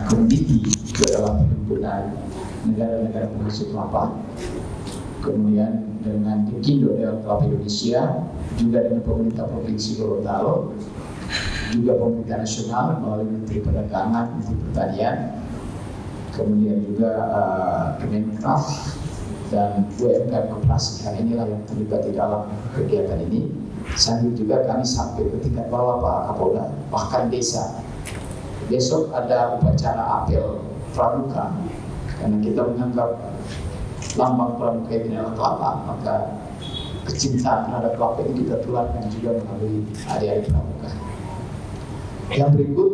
komoditi ke dalam perhimpunan negara-negara penghasil kelapa, kemudian dengan Dikindo Dewan Kelapa Indonesia, juga dengan pemerintah Provinsi Gorontalo, juga pemerintah nasional melalui Menteri Perdagangan, Menteri Pertanian, kemudian juga Kemenkraf dan UMKM Koperasi. Karena inilah yang terlibat di dalam kegiatan ini. Sambil juga kami sampai ke tingkat bawah Pak Kapolda, bahkan desa. Besok ada upacara apel pramuka, karena kita menganggap lambang pramuka ini adalah kelapa, maka kecintaan terhadap kelapa ini kita tularkan juga melalui adik-adik pramuka. Yang berikut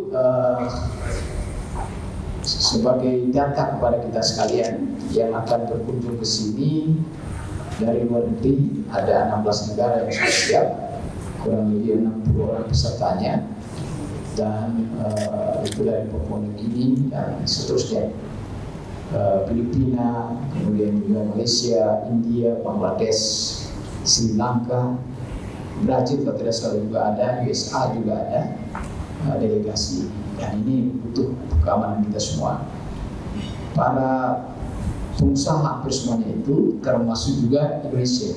sebagai data kepada kita sekalian yang akan berkunjung ke sini dari luar negeri, ada 16 negara yang sudah siap, kurang lebih 60 orang pesertanya, dan itu dari Papua New Guinea dan seterusnya, Filipina, kemudian juga Malaysia, India, Bangladesh, Sri Lanka, Brazil kalau tidak salah juga ada, USA juga ada delegasi. Dan ini butuh keamanan kita semua. Para pengusaha hampir semuanya itu termasuk juga Indonesia.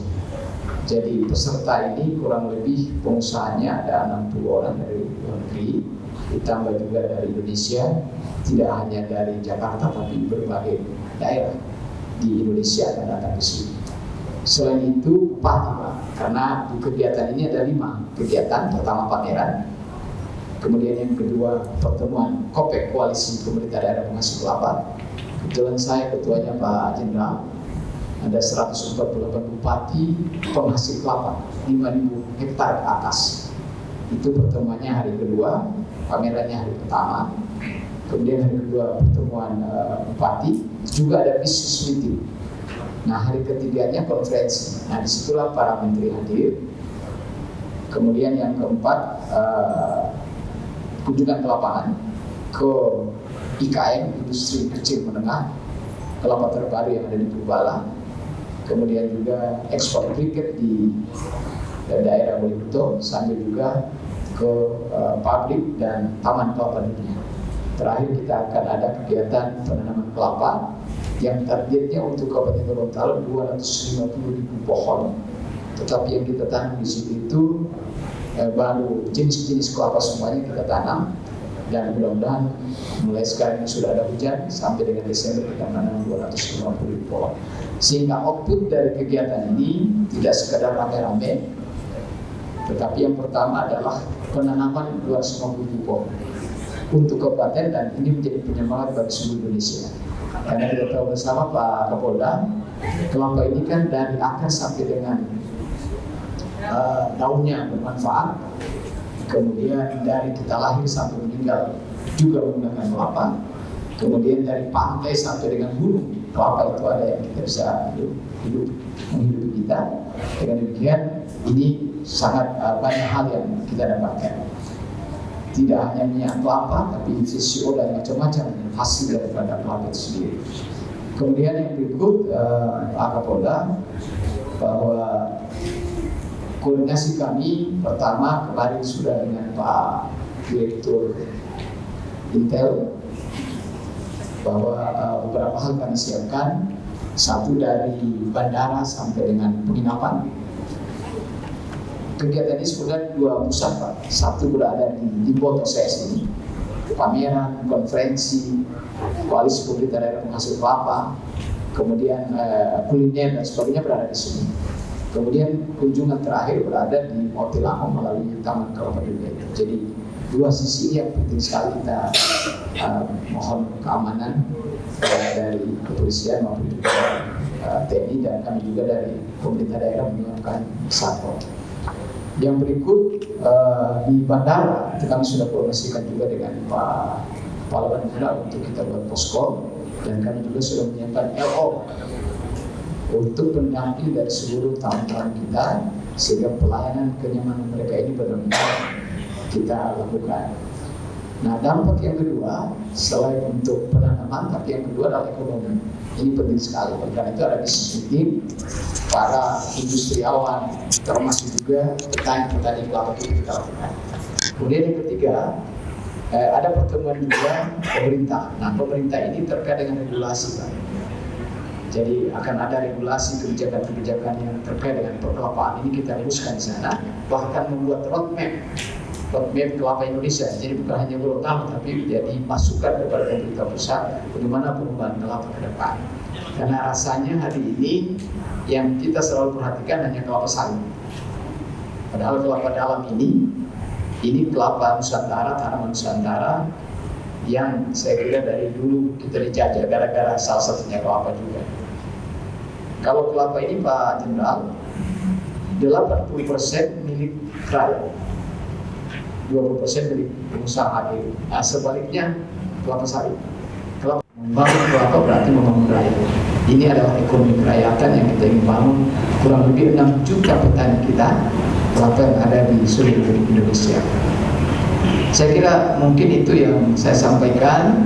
Jadi peserta ini kurang lebih pengusahanya ada 60 orang dari luar negeri, ditambah juga dari Indonesia, tidak hanya dari Jakarta tapi berbagai daerah di Indonesia yang datang ke sini. Selain itu Bupati, Pak, karena di kegiatan ini ada 5 kegiatan. Pertama pameran, kemudian yang kedua pertemuan KOPEK, Koalisi Pemerintah Daerah Penghasil Kelapa. Kebetulan saya ketuanya Pak Jenderal. Ada 148 bupati penghasil kelapa, 5.000 hektar ke atas. Itu pertemuannya hari kedua, pamerannya hari pertama. Kemudian hari kedua pertemuan bupati, juga ada business meeting. Nah, hari ketiganya konferensi. Nah, disitulah para menteri hadir. Kemudian yang keempat, kunjungan ke lapangan ke IKM, industri kecil menengah, kelapa terbaru yang ada di Purbala. Kemudian juga ekspor briket di daerah Bolibuto, sambil juga ke pabrik dan taman kelapa dunia. Terakhir kita akan ada kegiatan penanaman kelapa yang targetnya untuk Kabupaten Gorontalo 250.000 pohon. Tetapi yang kita tanam di situ itu baru jenis-jenis kelapa semuanya kita tanam, dan mudah-mudahan mulai sekarang ini sudah ada hujan, sampai dengan Desember kita menanam 250.000 pohon. Sehingga output dari kegiatan ini tidak sekedar rame-rame, tetapi yang pertama adalah penanaman 250.000 pohon untuk kabupaten, dan ini menjadi penyemangat bagi seluruh Indonesia. Karena kita tahu bersama Pak Kapolda, kelapa ini kan dari akar sampai dengan daunnya bermanfaat, kemudian dari kita lahir sampai meninggal juga menggunakan kelapa, kemudian dari pantai sampai dengan gunung, kelapa itu ada yang kita bisa hidup menghidupi kita. Dengan demikian ini sangat banyak hal yang kita dapatkan. Tidak hanya minyak kelapa, tapi VCO dan macam-macam hasil daripada kelapa itu sendiri. Kemudian yang berikut Pak Kapolda, bahwa koordinasi kami pertama kemarin sudah dengan Pak Direktur Intel, bahwa beberapa hal kami siapkan. Satu, dari bandara sampai dengan penginapan. Kegiatan ini sebenarnya 2 pusat, Pak. Satu berada di Boto CS ini, pameran, konferensi, koalisi pemerintah daerah penghasil kelapa, kemudian kuliner dan sebagainya berada di sini. Kemudian kunjungan terakhir berada di Motilango melalui Taman Kelapa Dunia. Jadi 2 sisi yang penting sekali kita mohon keamanan dari kepolisian maupun juga TNI, dan kami juga dari pemerintah daerah menyiapkan satpol. Yang berikut di bandara itu kami sudah koordinasikan juga dengan Pak Kepala Bandara untuk kita buat posko, dan kami juga sudah menyiapkan LO untuk pendamping dari seluruh tamu-tamu kita, sehingga pelayanan kenyamanan mereka ini benar-benar kita lakukan. Nah, dampak yang kedua selain untuk penanaman, tapi yang kedua adalah ekonomi. Ini penting sekali, karena itu ada bisnis para industriawan, termasuk juga petani-petani kelapa itu kita lakukan. Kemudian yang ketiga, Ada pertemuan juga pemerintah. Nah, pemerintah ini terkait dengan regulasi, Pak. Jadi akan ada regulasi kebijakan-kebijakan yang terkait dengan perkelapaan ini kita rumuskan di sana. Bahkan membuat roadmap kelapa Indonesia. Jadi bukan hanya Gorontalo, tapi jadi masukan kepada pemerintah pusat bagaimana pengembangan kelapa ke depan. Karena rasanya hari ini yang kita selalu perhatikan hanya kelapa sawit. Padahal kelapa dalam ini kelapa Nusantara, tanaman Nusantara yang saya kira dari dulu kita dijajah gara-gara salah satunya kelapa juga. Kalau kelapa ini Pak Jenderal, 80% milik rakyat, 20% milik pengusaha. Nah, sebaliknya kelapa sawit. Membangun kelapa berarti membangun rakyat. Ini adalah ekonomi kerakyatan yang kita ingin bangun. Kurang lebih 6 juta petani kita kelapa yang ada di seluruh Indonesia. Saya kira mungkin itu yang saya sampaikan.